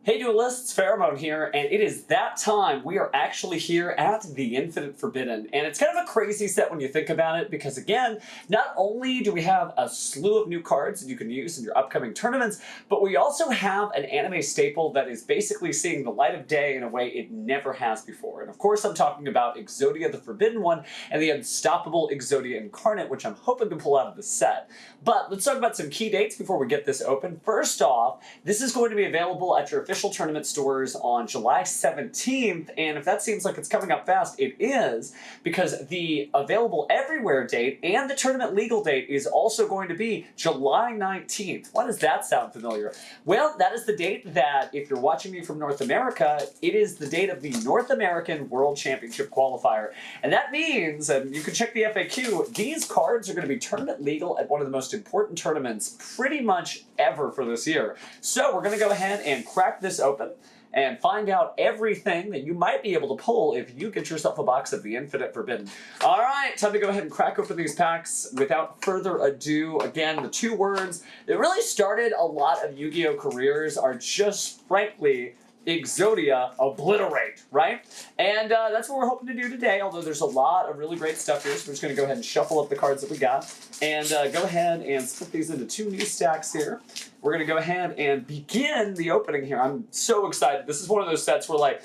Hey duelists, Pheromone here, and it is that time. We are actually here at the Infinite Forbidden, and it's kind of a crazy set when you think about it, because again, not only do we have a slew of new cards that you can use in your upcoming tournaments, but we also have an anime staple that is basically seeing the light of day in a way it never has before. And of course I'm talking about Exodia the Forbidden One and the unstoppable Exodia Incarnate, which I'm hoping to pull out of the set. But let's talk about some key dates before we get this open. First off, this is going to be available at your official tournament stores on July 17th, and if that seems like it's coming up fast, it is, because the available everywhere date and the tournament legal date is also going to be July 19th. Why does that sound familiar? Well, that is the date that, if you're watching me from North America, it is the date of the North American World Championship Qualifier. And that means, and you can check the FAQ, these cards are going to be tournament legal at one of the most important tournaments pretty much ever for this year. So we're going to go ahead and crack this open and find out everything that you might be able to pull if you get yourself a box of the Infinite Forbidden. All right, time to go ahead and crack open these packs. Without further ado, again, the two words that really started a lot of Yu-Gi-Oh! Careers are just, frankly, Exodia, obliterate, right? And that's what we're hoping to do today, although there's a lot of really great stuff here, so we're just going to go ahead and shuffle up the cards that we got and go ahead and split these into two new stacks here. We're going to go ahead and begin the opening here. I'm so excited. This is one of those sets where, like,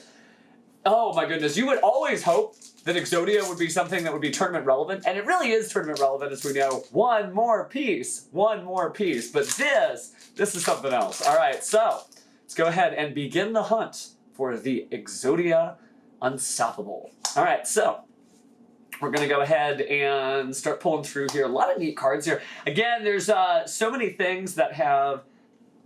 oh my goodness, you would always hope that Exodia would be something that would be tournament relevant, and it really is tournament relevant, as we know. One more piece, but this is something else. All right, so let's go ahead and begin the hunt for the Exodia Unstoppable. All right, so we're going to go ahead and start pulling through here. A lot of neat cards here. Again, there's so many things that have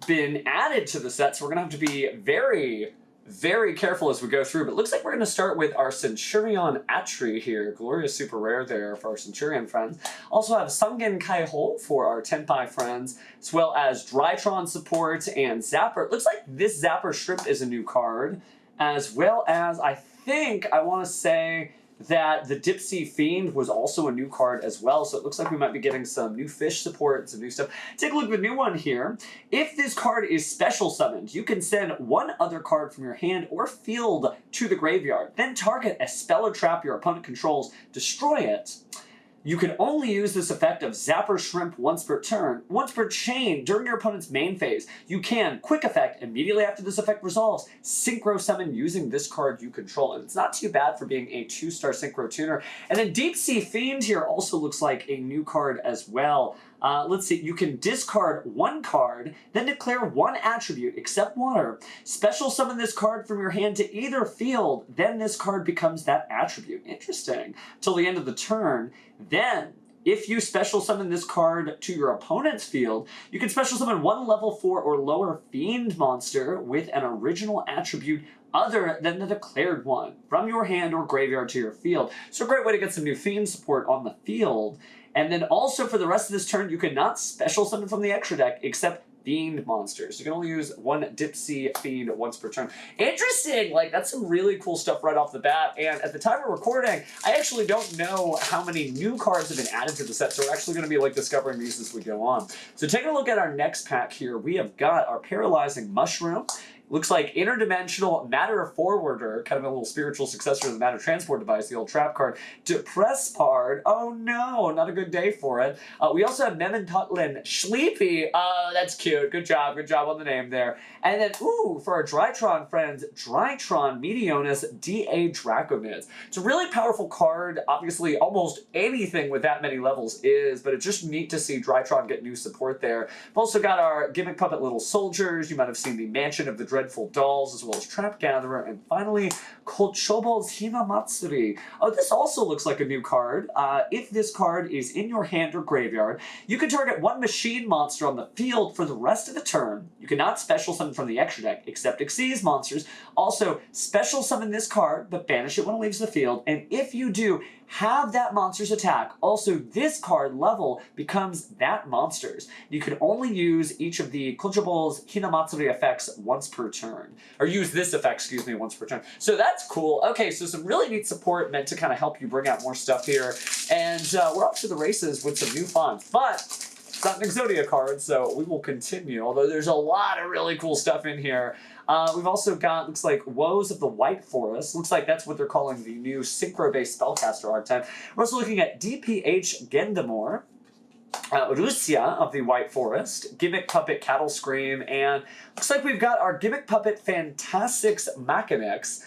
been added to the set, so we're going to have to be very, very careful as we go through. But it looks like we're going to start with our Centurion Atri here. Glorious Super Rare there for our Centurion friends. Also have Sungen Kai-Ho for our Tenpai friends, as well as Drytron support and Zapper. It looks like this Zapper Shrimp is a new card, as well as I want to say that the Dipsy Fiend was also a new card as well, so it looks like we might be getting some new fish support and some new stuff. Take a look at the new one here. If this card is special summoned, you can send one other card from your hand or field to the graveyard, then target a spell or trap your opponent controls, destroy it. You can only use this effect of Zapper Shrimp once per turn. Once per chain during your opponent's main phase, you can, quick effect, immediately after this effect resolves, Synchro Summon using this card you control. And it's not too bad for being a 2-star Synchro Tuner. And then Deep Sea Fiend here also looks like a new card as well. Let's see, you can discard one card, then declare one attribute, except water. Special summon this card from your hand to either field, then this card becomes that attribute. Interesting. Till the end of the turn. Then, if you special summon this card to your opponent's field, you can special summon one level 4 or lower Fiend monster with an original attribute other than the declared one from your hand or graveyard to your field. So a great way to get some new Fiend support on the field. And then also for the rest of this turn, you cannot special summon from the extra deck except Fiend monsters. You can only use one Dipsy Fiend once per turn. Interesting! Like, that's some really cool stuff right off the bat. And at the time of recording, I actually don't know how many new cards have been added to the set, so we're actually going to be, like, discovering these as we go on. So taking a look at our next pack here, we have got our Paralyzing Mushroom. Looks like Interdimensional Matter Forwarder, kind of a little spiritual successor to the Matter Transport device, the old trap card. Depress Pard, oh no, not a good day for it. We also have Mementotlin Sleepy, that's cute, good job on the name there. And then, ooh, for our Drytron friends, Drytron Meteonis D.A. Draconids. It's a really powerful card, obviously almost anything with that many levels is, but it's just neat to see Drytron get new support there. We've also got our Gimmick Puppet Little Soldiers, you might have seen the Mansion of the Dreadful Dolls, as well as Trap Gatherer, and finally, Kochobo's Hinamatsuri. Oh, this also looks like a new card. If this card is in your hand or graveyard, you can target one machine monster on the field for the rest of the turn. You cannot special summon from the extra deck, except Xyz monsters. Also, special summon this card, but banish it when it leaves the field, and if you do, have that monster's attack. Also, this card level becomes that monster's. You can only use each of the Kochobo's Hinamatsuri effects once per turn. Or use this effect, excuse me, once per turn. So that's cool. Okay, so some really neat support meant to kind of help you bring out more stuff here. And we're off to the races with some new fonts. But it's not an Exodia card, so we will continue. Although there's a lot of really cool stuff in here. We've also got, looks like, Woes of the White Forest. Looks like that's what they're calling the new Synchro-based Spellcaster archetype. We're also looking at DPH Gendamore, Russia of the White Forest, Gimmick Puppet Cattle Scream, and looks like we've got our Gimmick Puppet Fantastics Mechanics.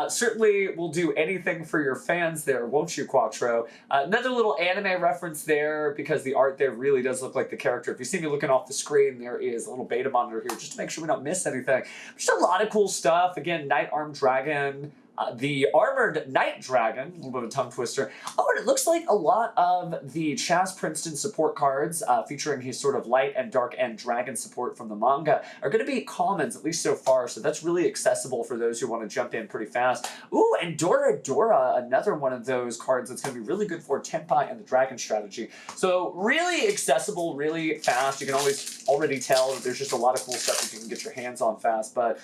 Certainly will do anything for your fans there, won't you, Quattro? Another little anime reference there, because the art there really does look like the character. If you see me looking off the screen, there is a little beta monitor here just to make sure we don't miss anything. Just a lot of cool stuff. Again, Knight Armed Dragon. The Armored Night Dragon, a little bit of a tongue twister. Oh, and it looks like a lot of the Chaz Princeton support cards featuring his sort of light and dark end dragon support from the manga are going to be commons, at least so far, so that's really accessible for those who want to jump in pretty fast. Ooh, and Dora Dora, another one of those cards that's going to be really good for Tenpai and the Dragon strategy. So really accessible, really fast. You can always already tell that there's just a lot of cool stuff that you can get your hands on fast, but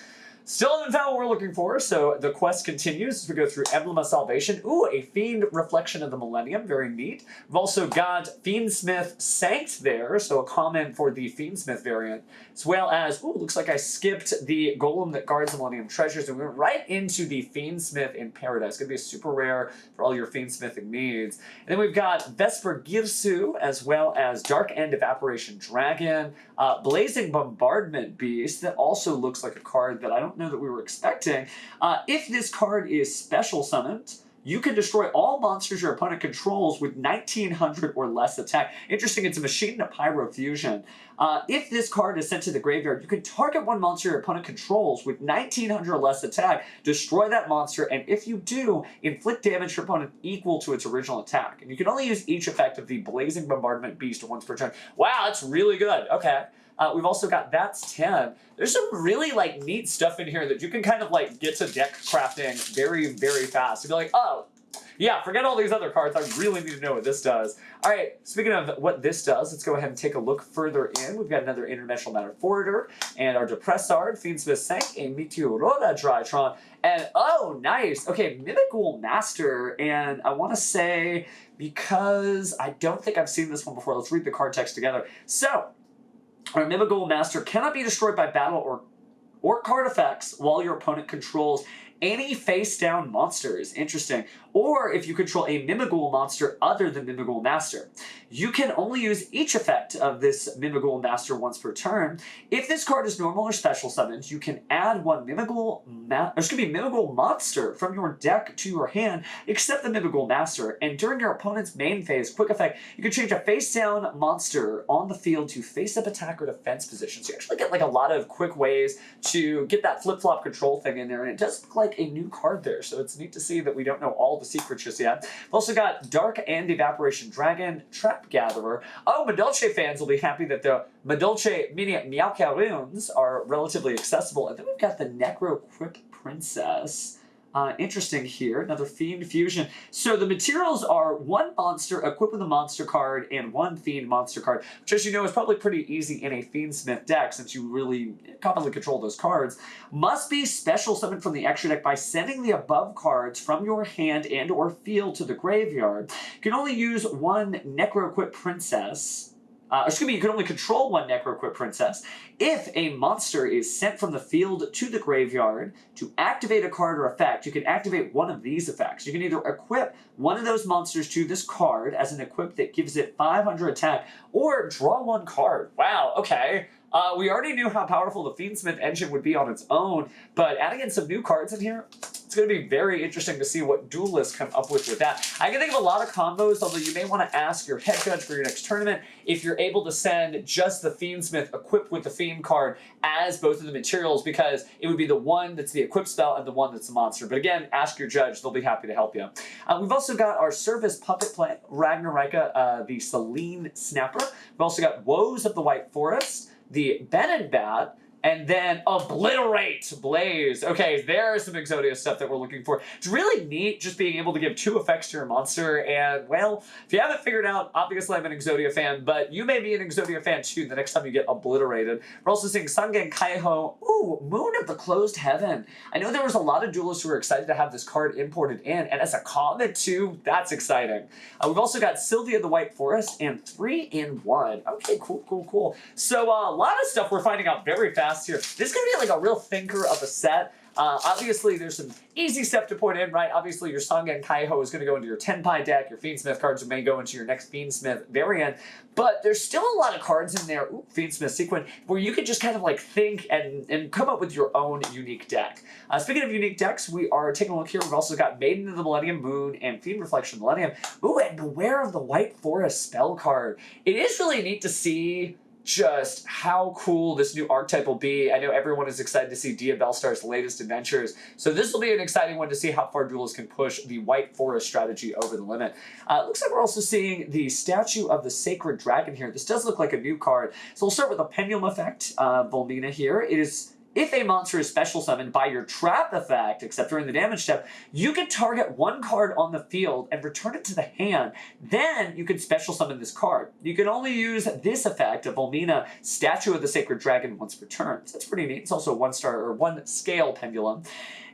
still haven't found what we're looking for, so the quest continues as we go through Emblem of Salvation. Ooh, a Fiend Reflection of the Millennium, very neat. We've also got Fiend Smith Sanct there, so a comment for the Fiend Smith variant, as well as, ooh, looks like I skipped the Golem that guards the Millennium Treasures, and we went right into the Fiend Smith in Paradise. It's going to be a super rare for all your Fiend Smithing needs. And then we've got Vesper Girsu, as well as Dark End Evaporation Dragon, Blazing Bombardment Beast, that also looks like a card that I don't know that we were expecting. If this card is special summoned, you can destroy all monsters your opponent controls with 1900 or less attack. Interesting, it's a machine to Pyro Fusion. If this card is sent to the graveyard, you can target one monster your opponent controls with 1900 or less attack, destroy that monster, and if you do, inflict damage to your opponent equal to its original attack. And you can only use each effect of the Blazing Bombardment Beast once per turn. Wow, that's really good. Okay. We've also got That's 10. There's some really like neat stuff in here that you can kind of like get to deck crafting very, very fast. You'd be like, oh, yeah, forget all these other cards. I really need to know what this does. All right, speaking of what this does, let's go ahead and take a look further in. We've got another Interdimensional Matter Forwarder and our Depressard, Fiend Smith Sanct, a Meteorota Drytron, and oh, nice. Okay, Mimic Master, and I want to say, because I don't think I've seen this one before, let's read the card text together. So, our Mimic Master cannot be destroyed by battle or card effects while your opponent controls any face-down monsters. Interesting. Or if you control a Mimighoul monster other than Mimighoul Master. You can only use each effect of this Mimighoul Master once per turn. If this card is normal or special summoned, you can add one Mimighoul monster from your deck to your hand, except the Mimighoul Master. And during your opponent's main phase, quick effect, you can change a face-down monster on the field to face-up attack or defense position. So you actually get like a lot of quick ways to get that flip-flop control thing in there, and it does look like a new card there. So it's neat to see that we don't know all the secrets just yet. We've also got Dark End Evaporation Dragon, Trap Gatherer. Oh, Madolche fans will be happy that the Madolche Mini Meowcow runes are relatively accessible. And then we've got the Necro Quip Princess. Interesting here, another Fiend Fusion. So the materials are one monster equipped with a monster card and one Fiend monster card, which as you know is probably pretty easy in a Fiend Smith deck since you really commonly control those cards. Must be special summoned from the extra deck by sending the above cards from your hand and or field to the graveyard. You can only use one Necro Quip Princess. You can only control one Necro-Quip Princess. If a monster is sent from the field to the graveyard to activate a card or effect, you can activate one of these effects. You can either equip one of those monsters to this card as an equip that gives it 500 attack, or draw one card. Wow, okay. We already knew how powerful the Fiend Smith engine would be on its own, but adding in some new cards in here, it's going to be very interesting to see what duelists come up with that. I can think of a lot of combos, although you may want to ask your head judge for your next tournament if you're able to send just the Fiend Smith equipped with the Fiend card as both of the materials, because it would be the one that's the equipped spell and the one that's the monster. But again, ask your judge. They'll be happy to help you. We've also got our Service Puppet Play, Ragnarika, the Selene Snapper. We've also got Woes of the White Forest, the Ben and Bat, And then Obliterate, Blaze. Okay, there's some Exodia stuff that we're looking for. It's really neat just being able to give 2 effects to your monster. And, well, if you haven't figured out, obviously I'm an Exodia fan, but you may be an Exodia fan too the next time you get Obliterated. We're also seeing Sangen Kaiho. Ooh, Moon of the Closed Heaven. I know there was a lot of duelists who were excited to have this card imported in, and as a common too, that's exciting. We've also got Sylvia the White Forest and 3-in-1. Okay, cool. So a lot of stuff we're finding out very fast here. This is going to be like a real thinker of a set. Obviously, there's some easy stuff to put in, right? Obviously, your Sangen Kaiho is going to go into your 10-pie deck. Your Fiend Smith cards may go into your next Fiend Smith variant. But there's still a lot of cards in there, Fiend Smith Sequin, where you can just kind of like think and come up with your own unique deck. Speaking of unique decks, we are taking a look here. We've also got Maiden of the Millennium Moon and Fiend Reflection Millennium. Ooh, and Beware of the White Forest spell card. It is really neat to see just how cool this new archetype will be. I know everyone is excited to see Dia Bellstar's latest adventures, so this will be an exciting one to see how far duelists can push the White Forest strategy over the limit. Looks like we're also seeing the Statue of the Sacred Dragon here. This does look like a new card. So we'll start with the Pendulum effect, Volmina here. It is, if a monster is special summoned by your trap effect, except during the damage step, you can target 1 card on the field and return it to the hand. Then you can special summon this card. You can only use this effect of Volmina, Statue of the Sacred Dragon, once per turn. So that's pretty neat. It's also a 1-star or 1-scale pendulum.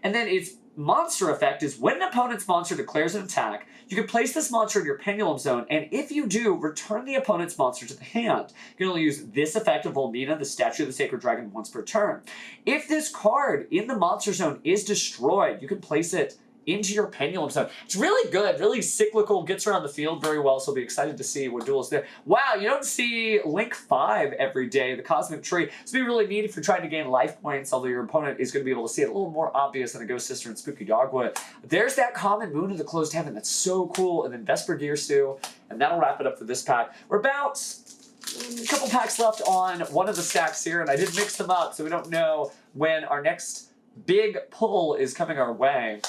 And then its monster effect is when an opponent's monster declares an attack, you can place this monster in your pendulum zone, and if you do, return the opponent's monster to the hand. You can only use this effect of Volmina, the Statue of the Sacred Dragon, once per turn. If this card in the monster zone is destroyed, you can place it into your pendulum zone. It's really good, really cyclical, gets around the field very well, so I'll be excited to see what duels there. Wow, you don't see Link 5 every day, the Cosmic Tree. This would be really neat if you're trying to gain life points, although your opponent is going to be able to see it a little more obvious than a Ghost Sister and Spooky Dogwood. There's that common Moon of the Closed Heaven. That's so cool. And then Vesper Gear Stew. And that'll wrap it up for this pack. We're about a couple packs left on one of the stacks here, and I did mix them up, so we don't know when our next big pull is coming our way.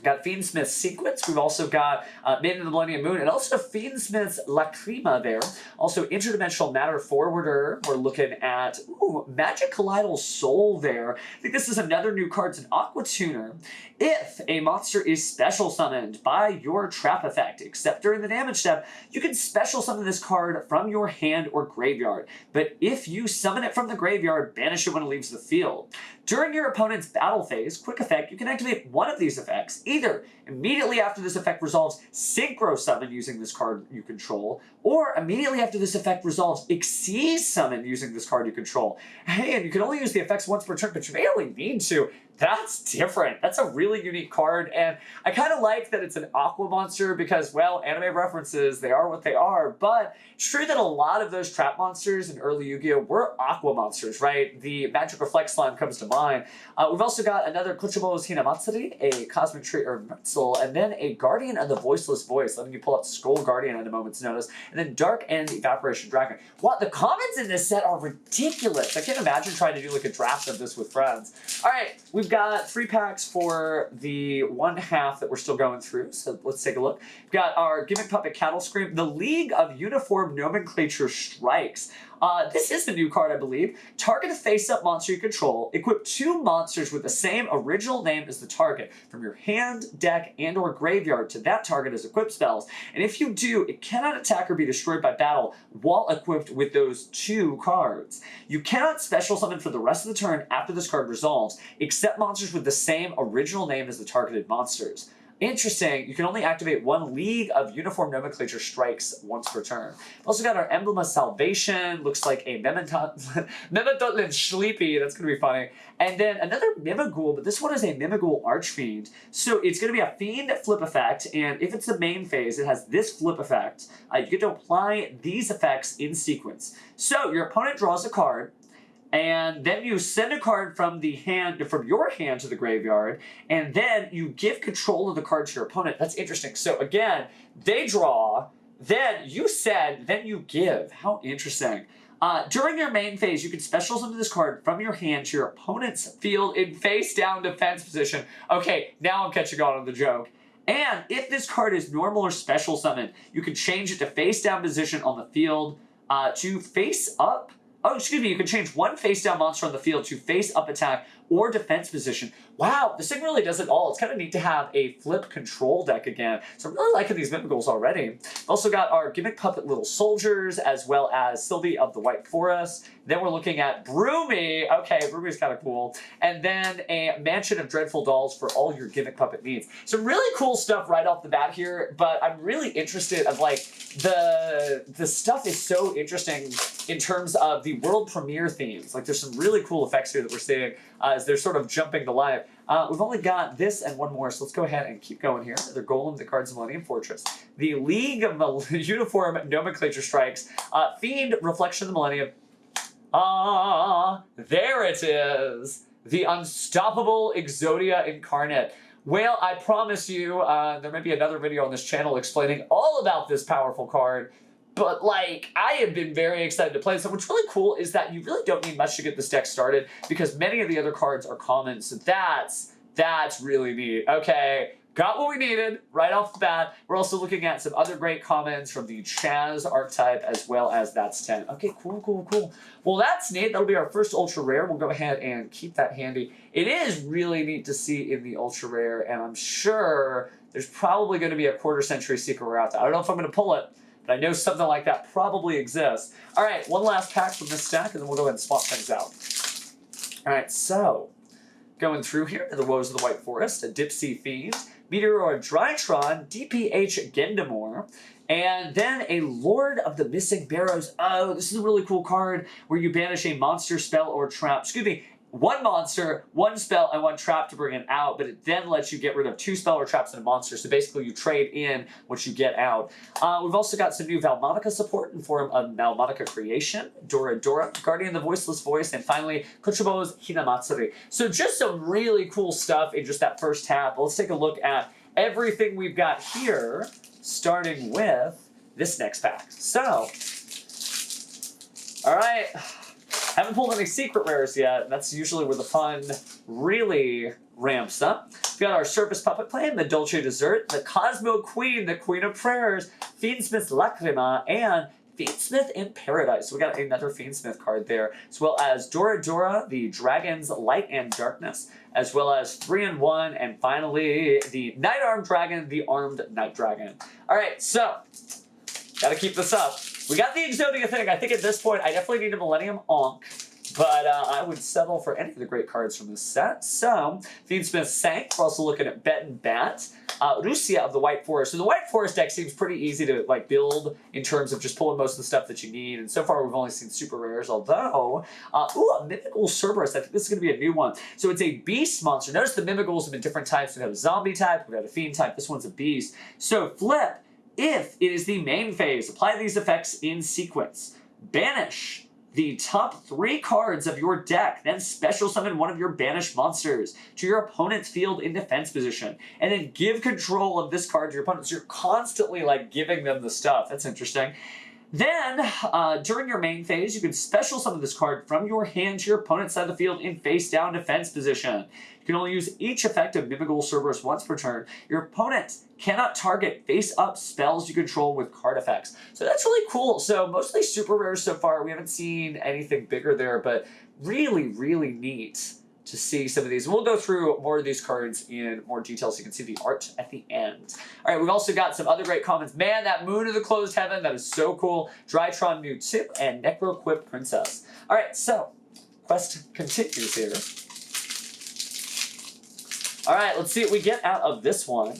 Got Fiend Smith's Sequence. We've also got Maiden of the Millennium Moon, and also Fiend Smith's Lacrima there. Also Interdimensional Matter Forwarder. We're looking at Magic Colloidal Soul there. I think this is another new card. It's an Aqua Tuner. If a monster is special summoned by your trap effect, except during the damage step, you can special summon this card from your hand or graveyard. But if you summon it from the graveyard, banish it when it leaves the field. During your opponent's battle phase, quick effect, you can activate one of these effects. Either immediately after this effect resolves, Synchro Summon using this card you control, or immediately after this effect resolves, Xyz Summon using this card you control. Hey, and you can only use the effects once per turn, but you may only need to. That's different. That's a really unique card, and I kind of like that it's an Aqua monster because, well, anime references, they are what they are, but it's true that a lot of those trap monsters in early Yu-Gi-Oh! Were Aqua monsters, right? The Magic Reflect Slime comes to mind. We've also got another Kuchibo's Hinamatsuri, a Cosmic Tree or Metzel, and then a Guardian of the Voiceless Voice, letting you pull out Skull Guardian at a moment's notice, and then Dark End Evaporation Dragon. Wow, the commons in this set are ridiculous. I can't imagine trying to do like a draft of this with friends. All right, we've got 3 packs for the 1/2 that we're still going through, so let's take a look. We've got our Gimmick Puppet Cattle Scream, the League of Uniform Nomenclature Strikes. This is the new card, I believe. Target a face-up monster you control. Equip 2 monsters with the same original name as the target from your hand, deck, and or graveyard to that target as equipped spells. And if you do, it cannot attack or be destroyed by battle while equipped with those 2 cards. You cannot special summon for the rest of the turn after this card resolves, except monsters with the same original name as the targeted monsters. Interesting, you can only activate 1 League of Uniform Nomenclature Strikes once per turn. We've also got our Emblem of Salvation, looks like a Mementotlin Sleepy, that's going to be funny. And then another Mimighoul, but this one is a Mimighoul Archfiend. So it's going to be a Fiend flip effect, and if it's the main phase, it has this flip effect. You get to apply these effects in sequence. So your opponent draws a card, and then you send a card from your hand to the graveyard, and then you give control of the card to your opponent. That's interesting. So again, they draw, then you send, then you give. How interesting. During your main phase, you can special summon this card from your hand to your opponent's field in face-down defense position. Okay, now I'm catching on to the joke. And if this card is normal or special summon, you can change it to face-down position on the field to face-up. Oh, excuse me, you can change one face-down monster on the field to face-up attack or defense position. Wow, this thing really does it all. It's kind of neat to have a flip control deck again. So I'm really liking these Mimigals already. We've also got our Gimmick Puppet Little Soldiers, as well as Sylvie of the White Forest. Then we're looking at Broomy. Okay, Broomy's kind of cool. And then a Mansion of Dreadful Dolls for all your Gimmick Puppet needs. Some really cool stuff right off the bat here, but I'm really interested of like, the stuff is so interesting in terms of the world premiere themes. Like there's some really cool effects here that we're seeing as they're sort of jumping to life. We've only got this and one more, so let's go ahead and keep going here. The Golem, the cards of Millennium Fortress. The League of Uniform Nomenclature Strikes. Fiend, Reflection of the Millennium. There it is. The Unstoppable Exodia Incarnate. Well, I promise you, there may be another video on this channel explaining all about this powerful card. But, like, I have been very excited to play this. So what's really cool is that you really don't need much to get this deck started because many of the other cards are common. So that's really neat. Okay, got what we needed right off the bat. We're also looking at some other great commons from the Chaz archetype as well as that's 10. Okay, cool. Well, that's neat. That'll be our first ultra rare. We'll go ahead and keep that handy. It is really neat to see in the ultra rare, and I'm sure there's probably going to be a quarter century secret rare out there. I don't know if I'm going to pull it, but I know something like that probably exists. All right, one last pack from this stack, and then we'll go ahead and swap things out. All right, so going through here, the Woes of the White Forest, a Dipsy Fiend, Meteor Drytron, DPH Gendamore, and then a Lord of the Missing Barrows. Oh, this is a really cool card where you banish a monster, spell, or trap. Excuse me. One monster, one spell, and one trap to bring it out, but it then lets you get rid of 2 spell or traps and a monster, so basically you trade in what you get out. We've also got some new Valmonica support in form of Valmonica Creation, Dora, Guardian the Voiceless Voice, and finally, Kuchobo's Hinamatsuri. So just some really cool stuff in just that first half. Let's take a look at everything we've got here, starting with this next pack. So, all right. Haven't pulled any secret rares yet, and that's usually where the fun really ramps up. We've got our Surface Puppet Plane, the Dolce Dessert, the Cosmo Queen, the Queen of Prayers, Fiend Smith's Lacrima, and Fiend Smith in Paradise. So we got another Fiend Smith card there, as well as Dora, the Dragon's Light and Darkness, as well as 3-in-1, and finally the Night Armed Dragon, the Armed Night Dragon. All right, so gotta keep this up. We got the Exodia thing. I think at this point, I definitely need a Millennium Ankh, but I would settle for any of the great cards from this set. So, Fiend Smith Sank. We're also looking at Bet and Bat. Russia of the White Forest. So the White Forest deck seems pretty easy to like build in terms of just pulling most of the stuff that you need. And so far, we've only seen super rares, although, a Mimical Cerberus. I think this is going to be a new one. So it's a beast monster. Notice the Mimigals have been different types. We have a zombie type, we have a fiend type. This one's a beast. So flip. If it is the main phase, apply these effects in sequence. Banish the top 3 cards of your deck, then special summon one of your banished monsters to your opponent's field in defense position, and then give control of this card to your opponent. So you're constantly like giving them the stuff. That's interesting. Then, during your main phase, you can special summon this card from your hand to your opponent's side of the field in face-down defense position. You can only use each effect of Mimical Cerberus once per turn. Your opponent cannot target face-up spells you control with card effects. So that's really cool. So mostly super rares so far. We haven't seen anything bigger there, but really, really neat to see some of these. We'll go through more of these cards in more detail so you can see the art at the end. All right, we've also got some other great comments. Man, that Moon of the Closed Heaven, that is so cool. Drytron New Tip and Necroquip Princess. All right, so quest continues here. All right, let's see what we get out of this one.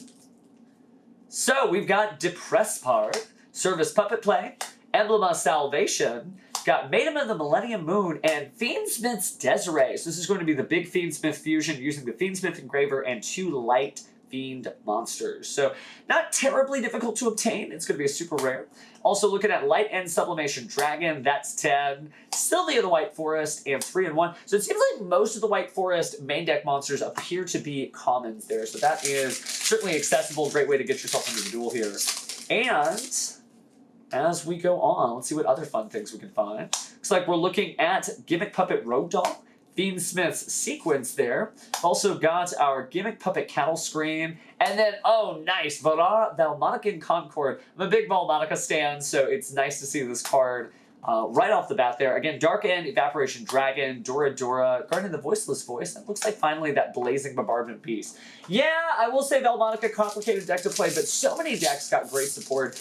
So we've got Depress Part, Service Puppet Play, Emblem of Salvation, got Maiden of the Millennium Moon, and Fiend Smith's Desiree. So this is going to be the big Fiend Smith fusion using the Fiend Smith Engraver and 2 light Fiend monsters. So not terribly difficult to obtain. It's going to be a super rare. Also looking at Light and Sublimation Dragon, that's 10. Sylvia of the White Forest, and 3-in-1. So it seems like most of the White Forest main deck monsters appear to be commons there. So that is certainly accessible. Great way to get yourself into the duel here. And as we go on, let's see what other fun things we can find. Looks like we're looking at Gimmick Puppet Road Dog, Fiend Smith's Sequence there. Also got our Gimmick Puppet Cattle Scream. And then, oh, nice, Valmonica Concord. I'm a big Valmonica stan, so it's nice to see this card right off the bat there. Again, Dark End, Evaporation Dragon, Dora Dora, Guardian the Voiceless Voice. That looks like finally that Blazing Bombardment Beast. Yeah, I will say Velmonica, complicated deck to play, but so many decks got great support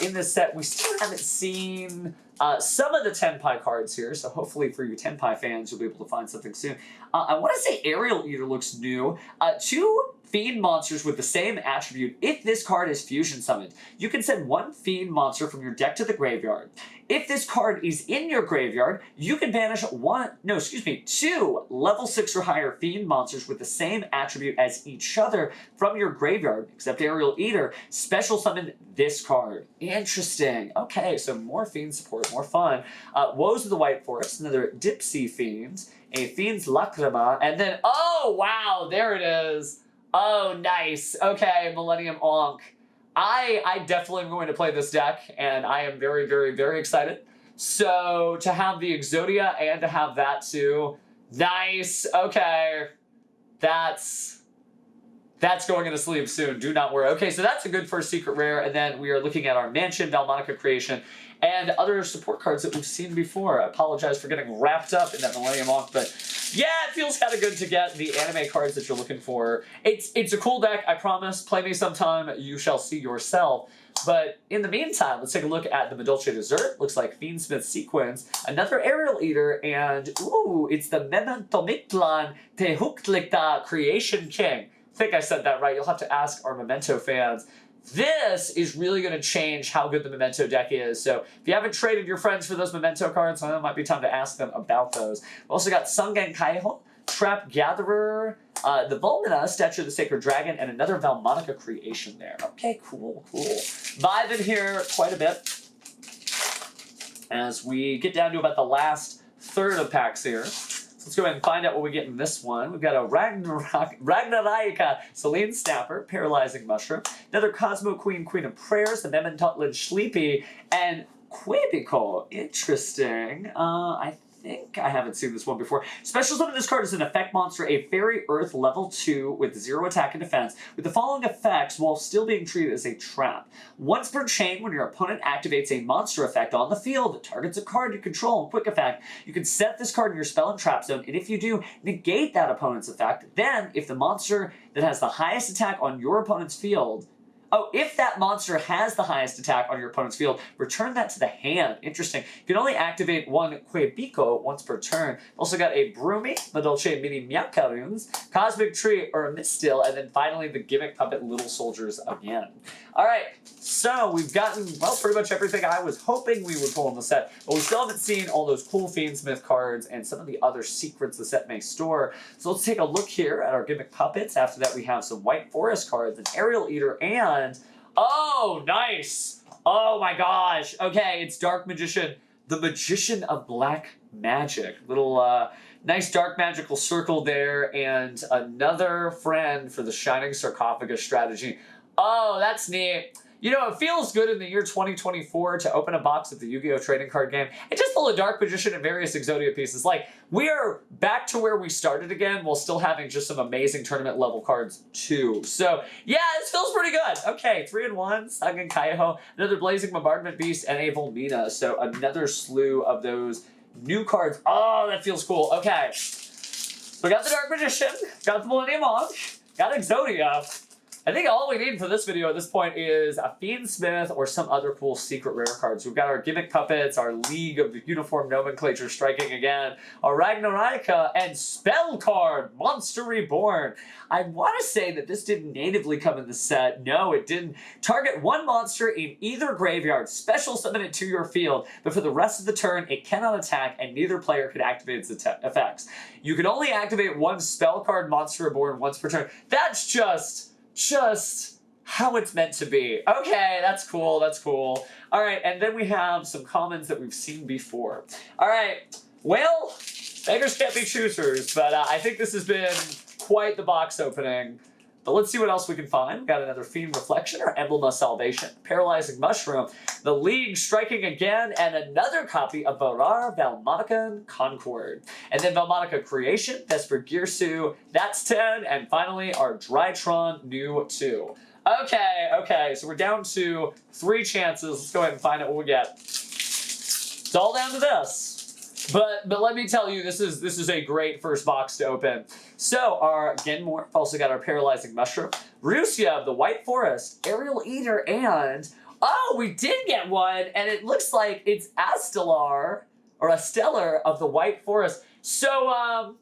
in this set. We still haven't seen some of the Tenpai cards here, so hopefully for you Tenpai fans, you'll be able to find something soon. I want to say Aerial Eater looks new. 2 Fiend monsters with the same attribute. If this card is fusion summoned, you can send 1 Fiend monster from your deck to the graveyard. If this card is in your graveyard, you can banish 2 level 6 or higher Fiend monsters with the same attribute as each other from your graveyard, except Aerial Eater. Special summon this card. Interesting. Okay, so more Fiend support, more fun. Woes of the White Forest, another Dipsy Fiend, a Fiend's Lacrima, and then, oh wow, there it is. Oh, nice. Okay, Millennium Ankh. I definitely am going to play this deck, and I am very, very, very excited. So, to have the Exodia and to have that too, nice. Okay, that's going into sleep soon. Do not worry. Okay, so that's a good first secret rare, and then we are looking at our Mansion, Velmonica Creation, and other support cards that we've seen before. I apologize for getting wrapped up in that Millennium Ankh, but yeah, it feels kind of good to get the anime cards that you're looking for. It's a cool deck, I promise. Play me sometime, you shall see yourself. But in the meantime, let's take a look at the Medolce Dessert. Looks like Fiend Smith Sequence, another Aerial Eater, and ooh, it's the Memento Mictlan Tehuktlikta Creation King. I think I said that right. You'll have to ask our Memento fans. This is really going to change how good the Memento deck is. So if you haven't traded your friends for those Memento cards, well, it might be time to ask them about those. We've also got Sungen Kaiho, Trap Gatherer, the Volmina, Statue of the Sacred Dragon, and another Velmonica Creation there. Okay, cool, cool. Vibing here quite a bit as we get down to about the last third of packs here. Let's go ahead and find out what we get in this one. We've got a Ragnaraka Selene Snapper, Paralyzing Mushroom, another Cosmo Queen, Queen of Prayers, the Memantotland Sleepy, and Quebico. Interesting. I think I haven't seen this one before. Special summon this card is an effect monster, a Fairy Earth level 2 with 0 attack and defense, with the following effects while still being treated as a trap. Once per chain, when your opponent activates a monster effect on the field that targets a card you control in quick effect, you can set this card in your spell and trap zone, and if you do, negate that opponent's effect. Then, if the monster that has the highest attack on your opponent's field if that monster has the highest attack on your opponent's field, return that to the hand. Interesting. You can only activate 1 Quebico once per turn. Also got a Broomy, Medolce Mini Meowcaroons, Cosmic Tree or a Mistil, and then finally the Gimmick Puppet Little Soldiers again. Alright, so we've gotten, well, pretty much everything I was hoping we would pull in the set, but we still haven't seen all those cool Fiend Smith cards and some of the other secrets the set may store. So let's take a look here at our Gimmick Puppets. After that, we have some White Forest cards, an Aerial Eater, and oh, nice! Oh my gosh! Okay, it's Dark Magician, the Magician of Black Magic. Little, nice dark magical circle there, and another friend for the Shining Sarcophagus strategy. Oh, that's neat. You know, it feels good in the year 2024 to open a box of the Yu-Gi-Oh! Trading card game and just pull a Dark Magician and various Exodia pieces. Like, we are back to where we started again while still having just some amazing tournament level cards too. So, yeah, this feels pretty good. Okay, 3-in-1, Sungen Kaiho, another Blazing Bombardment Beast, and a Volmina. So, another slew of those new cards. Oh, that feels cool. Okay. So, we got the Dark Magician, got the Millennium Ankh, got Exodia. I think all we need for this video at this point is a Fiend Smith or some other cool secret rare cards. We've got our Gimmick Puppets, our League of the Uniform Nomenclature striking again, our Ragnaraka, and Spell Card, Monster Reborn. I want to say that this didn't natively come in the set. No, it didn't. Target 1 monster in either graveyard, special summon it to your field, but for the rest of the turn, it cannot attack and neither player can activate its effects. You can only activate 1 Spell Card, Monster Reborn once per turn. That's just how it's meant to be. Okay, that's cool, that's cool. All right, and then we have some commons that we've seen before. All right, well, beggars can't be choosers, but I think this has been quite the box opening. But let's see what else we can find. We've got another Fiend Reflection or Emblem of Salvation, Paralyzing Mushroom, the League striking again, and another copy of Varar Velmonican Concord. And then Velmonica Creation, Vesper Girsu, that's 10, and finally our Drytron New 2. Okay, so we're down to 3 chances. Let's go ahead and find out what we get. It's all down to this. But let me tell you, this is a great first box to open. So our Genmore, also got our Paralyzing Mushroom, Rusya, the White Forest, Aerial Eater, and oh, we did get one, and it looks like it's Astellar or a Stellar of the White Forest. So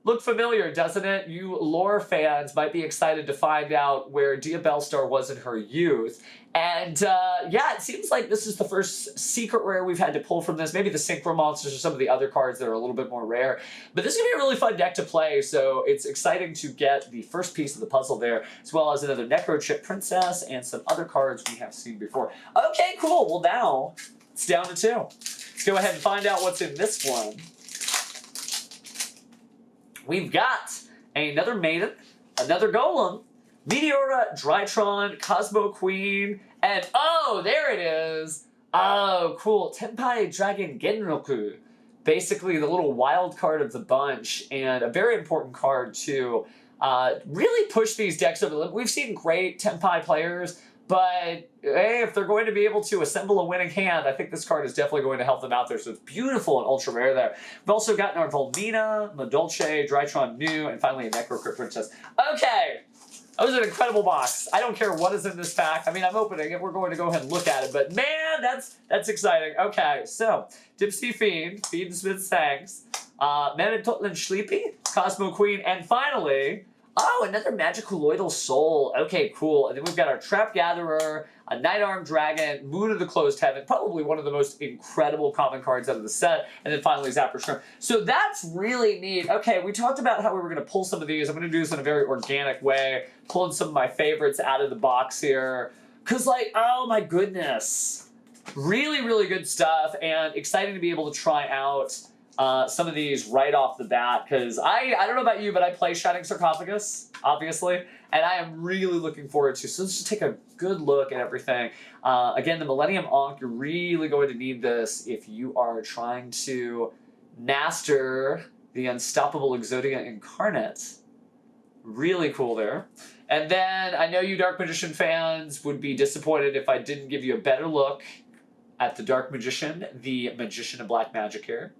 look familiar, doesn't it? You lore fans might be excited to find out where Dia Bellstar was in her youth. And yeah, it seems like this is the first secret rare we've had to pull from this. Maybe the Synchro Monsters or some of the other cards that are a little bit more rare. But this is going to be a really fun deck to play, so it's exciting to get the first piece of the puzzle there, as well as another Necrochip Princess and some other cards we have seen before. Okay, cool. Well, now it's down to 2. Let's go ahead and find out what's in this one. We've got another Maiden, another Golem, Meteora, Drytron, Cosmo Queen, and oh, there it is. Oh, cool. Tenpai Dragon Genroku. Basically the little wild card of the bunch, and a very important card to really push these decks over the limit. We've seen great Tenpai players, but hey, if they're going to be able to assemble a winning hand, I think this card is definitely going to help them out there. So it's beautiful and ultra rare there. We've also gotten our Volmina, Madolche, Drytron New, and finally a Necrocrypt Princess. Okay, that was an incredible box. I don't care what is in this pack. I mean, I'm opening it. We're going to go ahead and look at it, but man, that's exciting. Okay, so Dipsy Fiend, Fiend Smith Sangs, Mammoth Sleepy, Cosmo Queen, and finally, oh, another Magicolloidal Soul. Okay, cool. And then we've got our Trap Gatherer, a Night Arm Dragon, Moon of the Closed Heaven, probably one of the most incredible common cards out of the set, and then finally Zapper Shrimp. So that's really neat. Okay, we talked about how we were going to pull some of these. I'm going to do this in a very organic way, pulling some of my favorites out of the box here. Because, like, oh my goodness. Really, really good stuff, and exciting to be able to try out some of these right off the bat, because I don't know about you, but I play Shining Sarcophagus, obviously, and I am really looking forward to. So let's just take a good look at everything. Again, the Millennium Ankh, you're really going to need this if you are trying to master the Unstoppable Exodia Incarnate. Really cool there. And then I know you Dark Magician fans would be disappointed if I didn't give you a better look at the Dark Magician, the Magician of Black Magic here.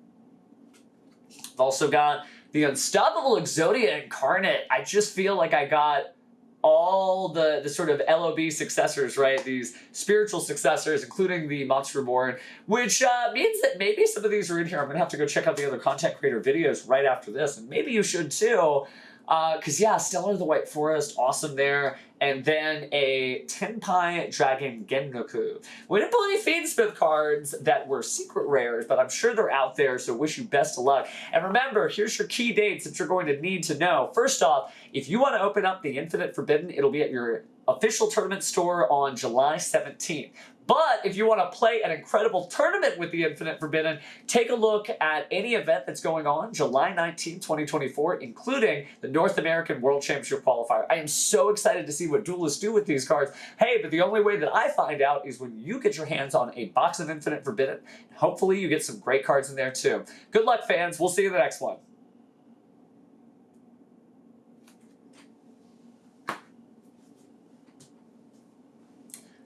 I've also got the Unstoppable Exodia Incarnate. I just feel like I got all the sort of LOB successors, right? These spiritual successors, including the Monster Reborn, which means that maybe some of these are in here. I'm going to have to go check out the other content creator videos right after this, and maybe you should too. Because, yeah, Stellar of the White Forest, awesome there. And then a Tenpai Dragon Genroku. We didn't pull any Fiend Smith cards that were secret rares, but I'm sure they're out there, so wish you best of luck. And remember, here's your key dates that you're going to need to know. First off, if you want to open up the Infinite Forbidden, it'll be at your official tournament store on July 17th. But if you want to play an incredible tournament with the Infinite Forbidden, take a look at any event that's going on July 19, 2024, including the North American World Championship Qualifier. I am so excited to see what duelists do with these cards. Hey, but the only way that I find out is when you get your hands on a box of Infinite Forbidden. Hopefully you get some great cards in there too. Good luck, fans. We'll see you in the next one.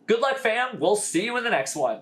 Good luck, fam. We'll see you in the next one.